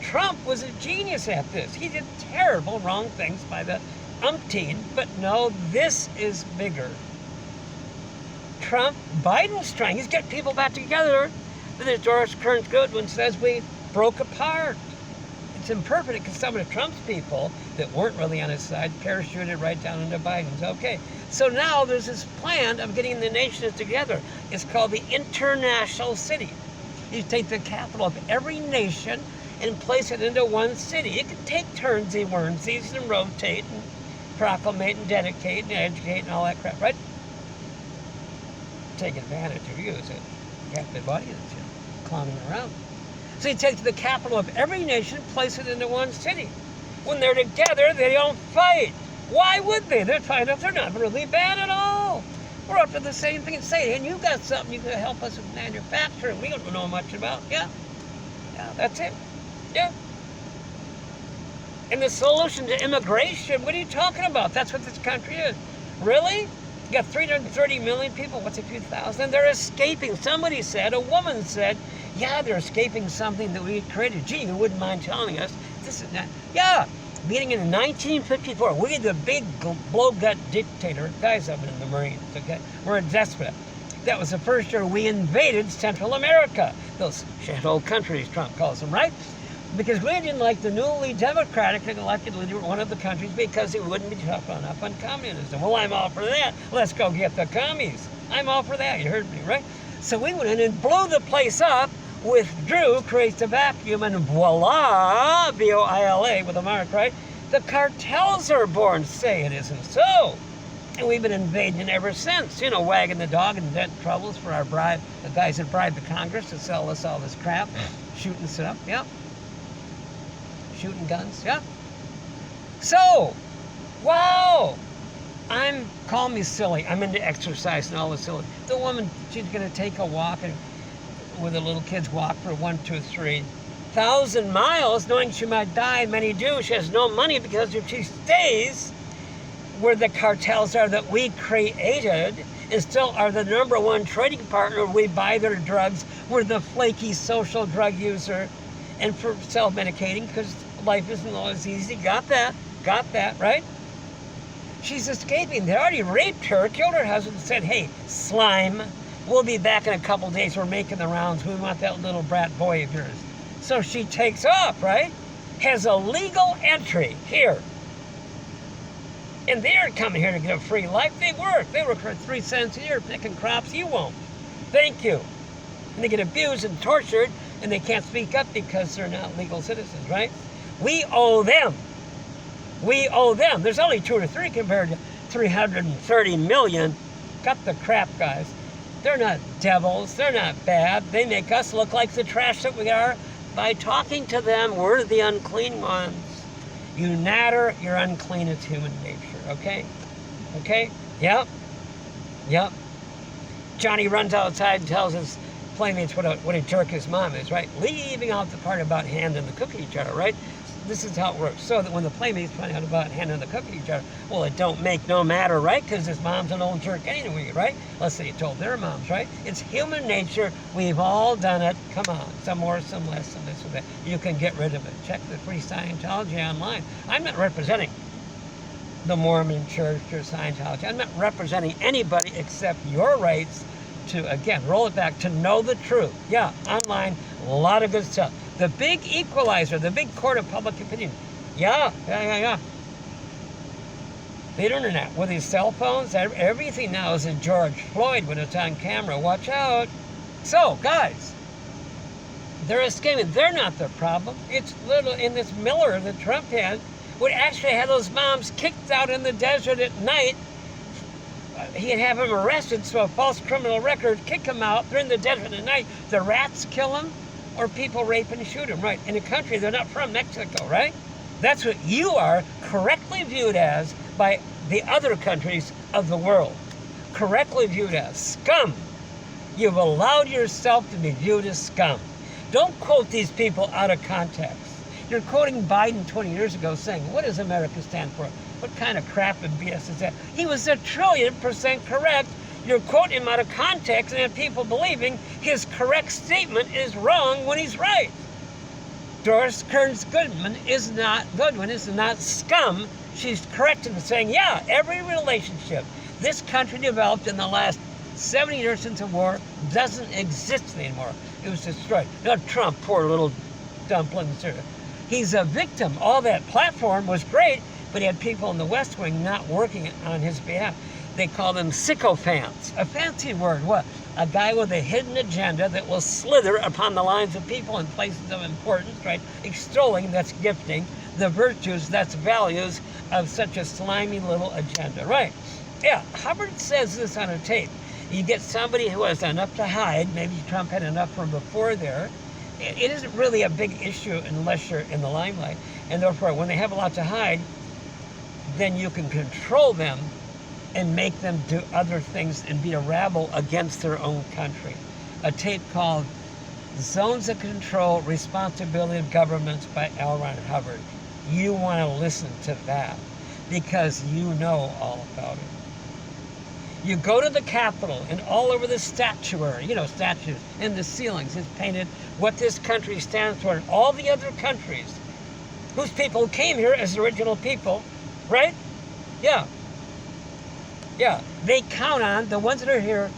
Trump was a genius at this. He did terrible wrong things by the umpteen, but no, this is bigger. Biden's trying. He's getting people back together. Then there's Doris Kearns Goodwin says we broke apart. It's imperfect because some of Trump's people that weren't really on his side parachuted right down into Biden's. Okay, so now there's this plan of getting the nations together. It's called the International City. You take the capital of every nation and place it into one city. You can take turnsies and rotate and proclamate and dedicate and educate and all that crap, right? Take advantage of you as a captive audience, clowning around. So you take the capital of every nation, place it into one city. When they're together, they don't fight. Why would they? They're fighting up. They're not really bad at all. We're up to the same thing and say, and you got something you can help us with manufacturing we don't know much about. Yeah, that's it. Yeah. And the solution to immigration, what are you talking about? That's what this country is. Really? You got 330 million people, what's a few thousand? They're escaping. Somebody said, a woman said, yeah, they're escaping something that we created. Gee, you wouldn't mind telling us. This is not, yeah. Beginning in 1954, we, the big blow-gut dictator, guys up in the Marines, okay? We're a despot. That was the first year we invaded Central America. Those shithole countries, Trump calls them, right? Because we didn't like the newly democratic elected leader of one of the countries because he wouldn't be tough enough on communism. Well, I'm all for that. Let's go get the commies. I'm all for that. You heard me, right? So we went in and blew the place up, withdrew, creates a vacuum, and voila, V-O-I-L-A with a mark, right? The cartels are born. Say it isn't so. And we've been invading ever since, you know, wagging the dog and debt troubles for our bribe, the guys that bribed the Congress to sell us all this crap, shooting stuff, yep. Shooting guns, yep. So, wow, call me silly. I'm into exercise and all this silly. The woman, she's gonna take a walk and with the little kids walk for 1, 2, 3,000 miles, knowing she might die. Many do. She has no money because if she stays where the cartels are that we created and still are the '1 trading partner, we buy their drugs. We're the flaky social drug user and for self-medicating because life isn't always easy. Got that, right? She's escaping. They already raped her, killed her husband, said, hey, slime, we'll be back in a couple days. We're making the rounds. We want that little brat boy of yours. So she takes off, right? Has a legal entry here. And they aren't coming here to get a free life. They work. They work for 3 cents a year picking crops. You won't. Thank you. And they get abused and tortured, and they can't speak up because they're not legal citizens, right? We owe them. We owe them. There's only 2 or 3 compared to 330 million. Cut the crap, guys. They're not devils. They're not bad. They make us look like the trash that we are by talking to them. We're the unclean ones. You natter, you're unclean. It's human nature, okay? Okay? Yep. Johnny runs outside and tells his playmates what a jerk his mom is, right? Leaving out the part about handing the cookie jar, right? This is how it works. So that when the playmates find out about handing the cookie jar, well, it don't make no matter, right? Because his mom's an old jerk anyway, right? Let's say you told their moms, right? It's human nature. We've all done it. Come on. Some more, some less, some this or that. You can get rid of it. Check the Free Scientology online. I'm not representing the Mormon Church or Scientology. I'm not representing anybody except your rights to, again, roll it back, to know the truth. Yeah, online, a lot of good stuff. The big equalizer, the big court of public opinion. Yeah. The internet, with these cell phones, everything now is a George Floyd when it's on camera. Watch out. So, guys, they're escaping. They're not the problem. It's little in this Miller that Trump had, would actually have those moms kicked out in the desert at night. He'd have them arrested, so a false criminal record, kick them out. They're in the desert at night. The rats kill them, or people rape and shoot them, right? In a country they're not from, Mexico, right? That's what you are correctly viewed as by the other countries of the world. Correctly viewed as scum. You've allowed yourself to be viewed as scum. Don't quote these people out of context. You're quoting Biden 20 years ago saying, what does America stand for? What kind of crap and BS is that? He was 1,000,000,000% correct. You're quoting him out of context and have people believing his correct statement is wrong when he's right. Doris Kearns Goodwin is not scum. She's correct in saying, yeah, every relationship this country developed in the last 70 years since the war doesn't exist anymore. It was destroyed. Now Trump, poor little dumplings. He's a victim. All that platform was great, but he had people in the West Wing not working on his behalf. They call them sycophants. A fancy word. What? A guy with a hidden agenda that will slither upon the lines of people in places of importance, right? Extolling, that's gifting, the virtues, that's values of such a slimy little agenda, right? Yeah, Hubbard says this on a tape. You get somebody who has enough to hide, maybe Trump had enough from before there. It isn't really a big issue unless you're in the limelight. And therefore, when they have a lot to hide, then you can control them and make them do other things and be a rabble against their own country. A tape called Zones of Control, Responsibility of Governments by L. Ron Hubbard. you want to listen to that because you know all about it. You go to the Capitol, and all over the statuary, statues in the ceilings is painted what this country stands for. And all the other countries whose people came here as original people, right? Yeah. Yeah. They count on the ones that are here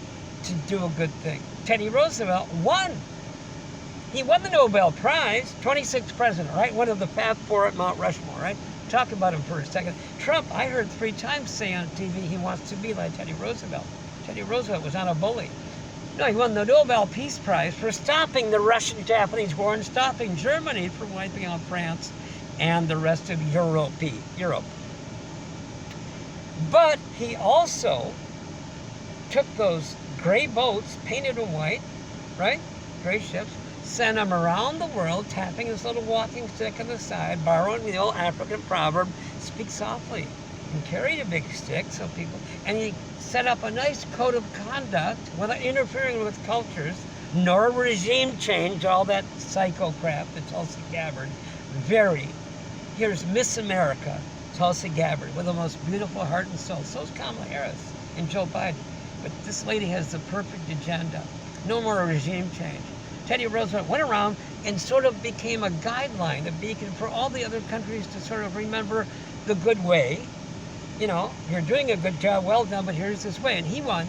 to do a good thing. Teddy Roosevelt won. He won the Nobel Prize, 26th president, right? One of the Fab Four at Mount Rushmore, right? Talk about him for a second. Trump, I heard 3 times say on TV he wants to be like Teddy Roosevelt. Teddy Roosevelt was not a bully. No, he won the Nobel Peace Prize for stopping the Russian-Japanese War and stopping Germany from wiping out France and the rest of Europe. But he also took those gray boats, painted them white, right? Gray ships, sent him around the world, tapping his little walking stick on the side, borrowing the old African proverb, speak softly, and carried a big stick so people, and he set up a nice code of conduct without interfering with cultures, nor regime change, all that psycho crap that Tulsi Gabbard, here's Miss America, Tulsi Gabbard, with the most beautiful heart and soul. So is Kamala Harris and Joe Biden. But this lady has the perfect agenda. No more regime change. Teddy Roosevelt went around and sort of became a guideline, a beacon for all the other countries to sort of remember the good way. You're doing a good job, well done, but here's this way. And he won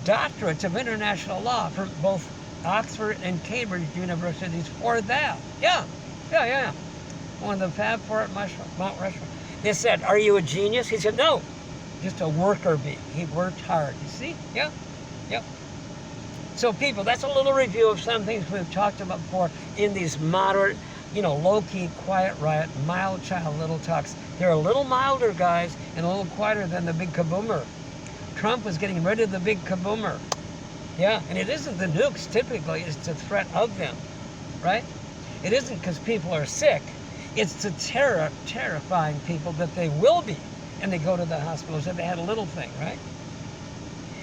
doctorates of international law from both Oxford and Cambridge universities for that. Yeah. One of the Fab Four at Mount Rushmore. They said, are you a genius? He said, no, just a worker bee. He worked hard. You see? Yeah. Yep. So people, that's a little review of some things we've talked about before in these moderate, low-key, quiet riot, mild child little talks. They're a little milder, guys, and a little quieter than the big kaboomer. Trump was getting rid of the big kaboomer. Yeah, and it isn't the nukes typically, it's the threat of them, right? It isn't because people are sick. It's the terrifying people that they will be, and they go to the hospitals if they had a little thing, right?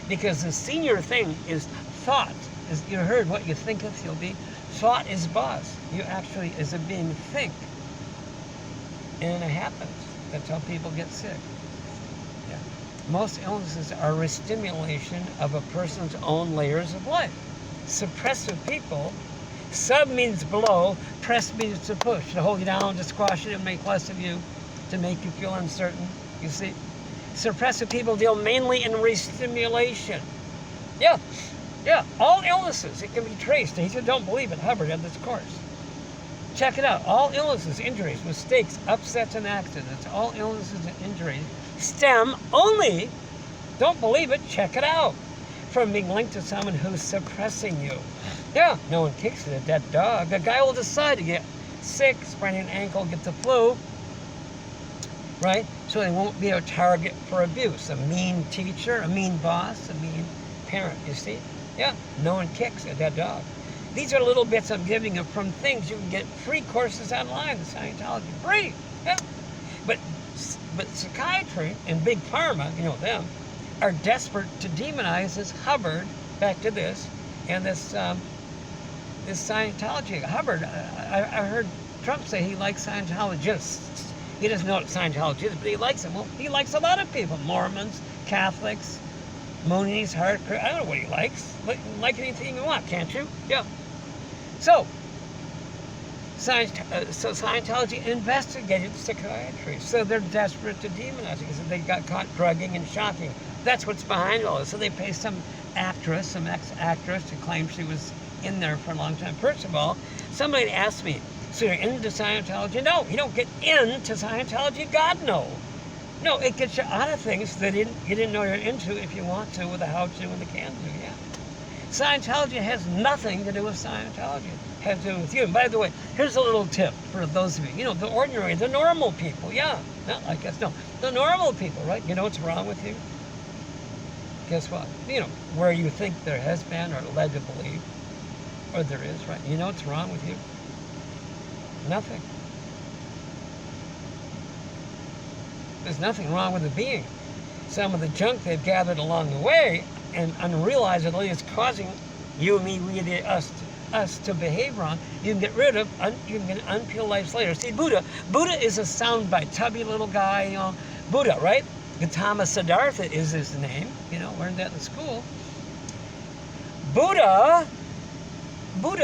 Because the senior thing is thought. As you heard, what you thinketh you'll be. Thought is boss. You actually, as a being, think. And it happens. That's how people get sick. Yeah. Most illnesses are restimulation of a person's own layers of life. Suppressive people, sub means below, press means to push, to hold you down, to squash it and make less of you, to make you feel uncertain. You see? Suppressive people deal mainly in restimulation. Yeah, all illnesses, it can be traced. He said, don't believe it. Hubbard had this course. Check it out. All illnesses, injuries, mistakes, upsets, and accidents, all illnesses and injuries stem only, don't believe it, check it out, from being linked to someone who's suppressing you. Yeah, no one kicks at a dead dog. The guy will decide to get sick, sprain an ankle, get the flu, right? So they won't be a target for abuse. A mean teacher, a mean boss, a mean parent, you see? Yeah, no one kicks a dead dog. These are little bits I'm giving you from things you can get free courses online, the Scientology, free. Yeah. But psychiatry and big pharma, them, are desperate to demonize this Hubbard, back to this, and this Scientology. Hubbard, I heard Trump say he likes Scientologists. He doesn't know what Scientology is, but he likes them. Well, he likes a lot of people, Mormons, Catholics, Moonies, hardcore. I don't know what he likes. Like anything you want, can't you? Yeah. So Scientology investigated psychiatry. So they're desperate to demonize it because they got caught drugging and shocking. That's what's behind all this. So they pay some actress, some ex-actress, to claim she was in there for a long time. First of all, somebody asked me, so you're into Scientology? No, you don't get into Scientology. God, no. No, it gets you out of things that you didn't know you're into if you want to, with a how-to and the can-do, yeah. Scientology has nothing to do with Scientology. It has to do with you. And by the way, here's a little tip for those of you, the ordinary, the normal people, yeah. Not like us, no. The normal people, right? You know what's wrong with you? Guess what? Where you think there has been or led to believe, or there is, right? You know what's wrong with you? Nothing. There's nothing wrong with the being. Some of the junk they've gathered along the way and unrealizedly is causing you, me, we, us us to behave wrong, you can get rid of, you can unpeel life's layers. See, Buddha is a soundbite, tubby little guy, you know, Buddha, right? Gautama Siddhartha is his name, you know, learned that in school. Buddha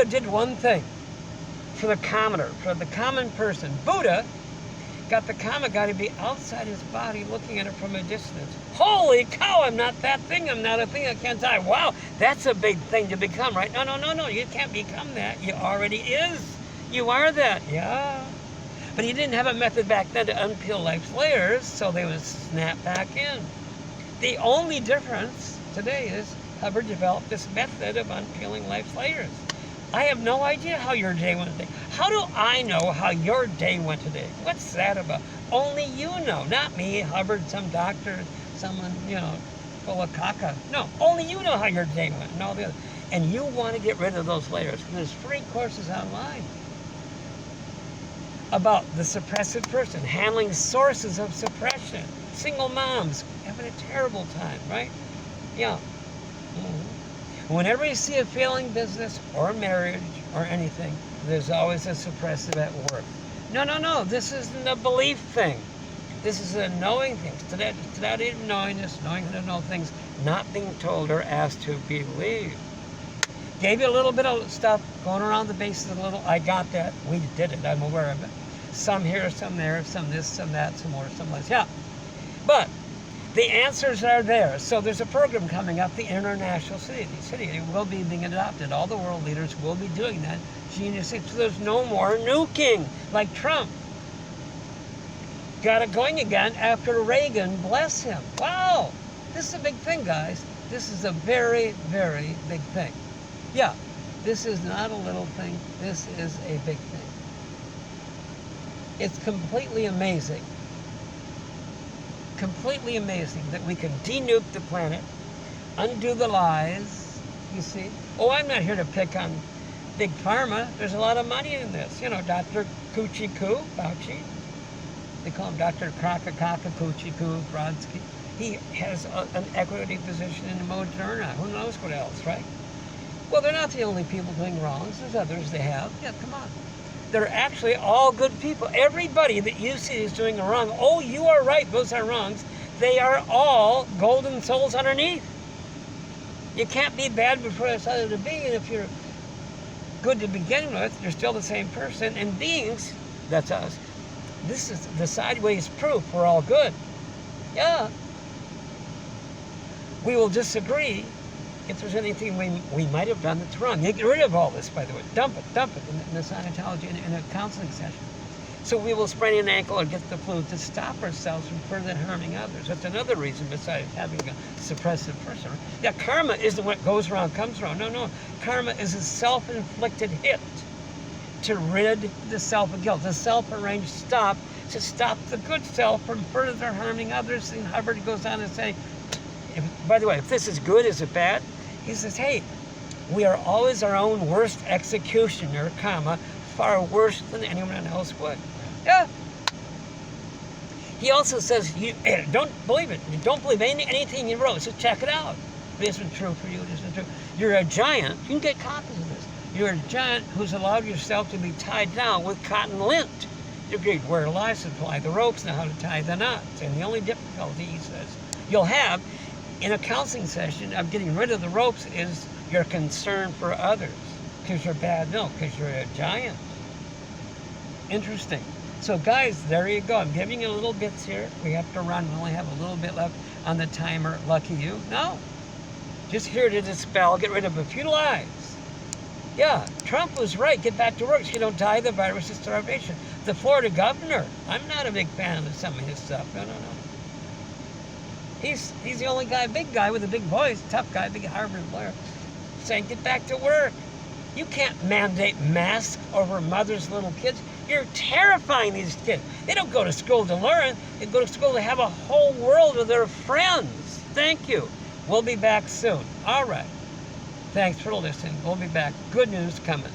did one thing for the commoner, for the common person. Buddha got the common guy to be outside his body looking at it from a distance. Holy cow, I'm not that thing, I'm not a thing, I can't die. Wow, that's a big thing to become, right? No, you can't become that. You already is. You are that, yeah. But he didn't have a method back then to unpeel life's layers, so they would snap back in. The only difference today is Hubbard developed this method of unpeeling life's layers. I have no idea how your day went today. How do I know how your day went today? What's that about? Only you know, not me, Hubbard, some doctor, someone, you know, full of caca. No, only you know how your day went and all the other. And you want to get rid of those layers. And there's free courses online about the suppressive person, handling sources of suppression. Single moms having a terrible time, right? Yeah. Whenever you see a failing business or marriage or anything, there's always a suppressive at work. No, this isn't a belief thing. This is a knowing thing. Without even knowing this, knowing how to know things, not being told or asked to believe. Gave you a little bit of stuff going around the bases a little. I got that. We did it. I'm aware of it. Some here, some there, some this, some that, some more, some less. Yeah. But the answers are there. So there's a program coming up, the International City. It will be being adopted. All the world leaders will be doing that. Genius. So there's no more nuking like Trump. Got it going again after Reagan, bless him. Wow. This is a big thing, guys. This is a very, very big thing. Yeah, this is not a little thing. This is a big thing. It's completely amazing that we can denuke the planet, undo the lies, you see. Oh, I'm not here to pick on Big Pharma. There's a lot of money in this. You know, Dr. Coochie-Coo, Fauci. They call him Dr. Kraka-Kaka Coochie-Coo Brodsky. He has an equity position in Moderna. Who knows what else, right? Well, they're not the only people doing wrongs. There's others they have. Yeah, come on. They're actually all good people. Everybody that you see is doing a wrong. Oh, you are right. Those are wrongs. They are all golden souls underneath. You can't be bad before it's other to be. And if you're good to begin with, you're still the same person. And beings, that's us. This is the sideways proof we're all good. Yeah. We will disagree if there's anything we might have done that's wrong. You get rid of all this, by the way. Dump it in the Scientology, in a counseling session. So we will sprain an ankle or get the flu to stop ourselves from further harming others. That's another reason besides having a suppressive person. Yeah, karma isn't what goes around, comes around. No. Karma is a self-inflicted hit to rid the self of guilt. A self-arranged stop to stop the good self from further harming others. And Hubbard goes on to say, by the way, if this is good, is it bad? He says, hey, we are always our own worst executioner, comma, far worse than anyone else would. Yeah. He also says, you don't believe it. You don't believe anything you wrote. So check it out. It isn't true for you. It isn't true. You're a giant. You can get copies of this. You're a giant who's allowed yourself to be tied down with cotton lint. You agreed where to lie, supply the ropes, know how to tie the knots. And the only difficulty, he says, you'll have in a counseling session of getting rid of the ropes is your concern for others. Because you're bad, no, because you're a giant. Interesting. So guys, there you go. I'm giving you little bits here. We have to run. We only have a little bit left on the timer. Lucky you. No. Just here to dispel, get rid of a few lies. Yeah, Trump was right. Get back to work so you don't die of the virus of starvation. The Florida governor, I'm not a big fan of some of his stuff. No. He's the only guy, big guy with a big voice, tough guy, big Harvard lawyer, saying get back to work. You can't mandate masks over mothers' little kids. You're terrifying these kids. They don't go to school to learn. They go to school to have a whole world of their friends. Thank you. We'll be back soon. All right. Thanks for listening. We'll be back. Good news coming.